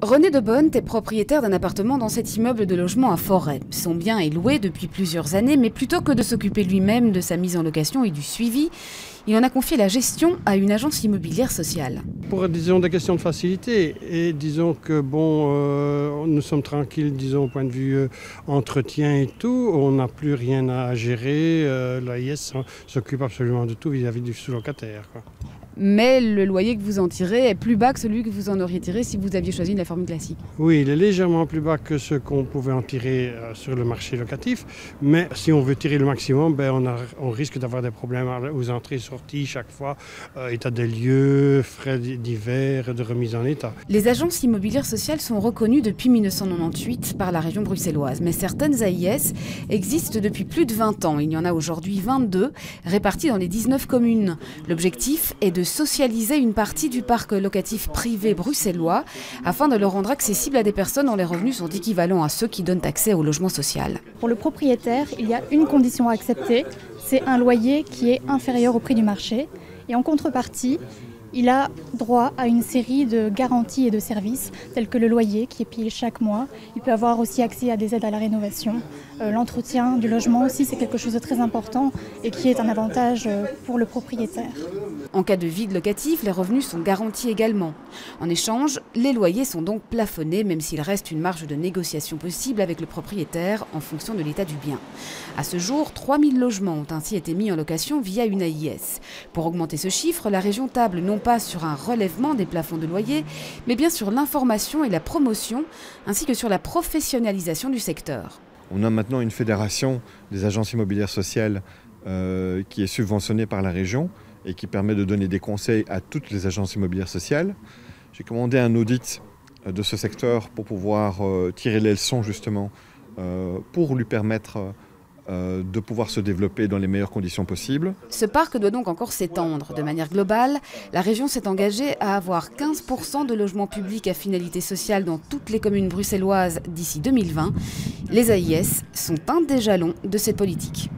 René de Bonne est propriétaire d'un appartement dans cet immeuble de logement à Forêt. Son bien est loué depuis plusieurs années, mais plutôt que de s'occuper lui-même de sa mise en location et du suivi, il en a confié la gestion à une agence immobilière sociale. Pour, disons, des questions de facilité, et disons que, nous sommes tranquilles, disons, au point de vue entretien et tout, on n'a plus rien à gérer, l'AIS s'occupe absolument de tout vis-à-vis du sous-locataire, quoi. Mais le loyer que vous en tirez est plus bas que celui que vous en auriez tiré si vous aviez choisi la formule classique. Oui, il est légèrement plus bas que ce qu'on pouvait en tirer sur le marché locatif, mais si on veut tirer le maximum, on risque d'avoir des problèmes aux entrées et sorties chaque fois, état des lieux, frais divers, de remise en état. Les agences immobilières sociales sont reconnues depuis 1998 par la région bruxelloise, mais certaines AIS existent depuis plus de 20 ans. Il y en a aujourd'hui 22, réparties dans les 19 communes. L'objectif est de socialiser une partie du parc locatif privé bruxellois afin de le rendre accessible à des personnes dont les revenus sont équivalents à ceux qui donnent accès au logement social. Pour le propriétaire, il y a une condition à accepter, c'est un loyer qui est inférieur au prix du marché. Et en contrepartie, il a droit à une série de garanties et de services, tels que le loyer qui est payé chaque mois. Il peut avoir aussi accès à des aides à la rénovation. L'entretien du logement aussi, c'est quelque chose de très important et qui est un avantage pour le propriétaire. En cas de vide locatif, les revenus sont garantis également. En échange, les loyers sont donc plafonnés, même s'il reste une marge de négociation possible avec le propriétaire en fonction de l'état du bien. À ce jour, 3000 logements ont ainsi été mis en location via une AIS. Pour augmenter ce chiffre, la région table non pas sur un relèvement des plafonds de loyer, mais bien sur l'information et la promotion, ainsi que sur la professionnalisation du secteur. On a maintenant une fédération des agences immobilières sociales qui est subventionnée par la région et qui permet de donner des conseils à toutes les agences immobilières sociales. J'ai commandé un audit de ce secteur pour pouvoir tirer les leçons justement pour lui permettre de pouvoir se développer dans les meilleures conditions possibles. Ce parc doit donc encore s'étendre. De manière globale, la région s'est engagée à avoir 15% de logements publics à finalité sociale dans toutes les communes bruxelloises d'ici 2020. Les AIS sont un des jalons de cette politique.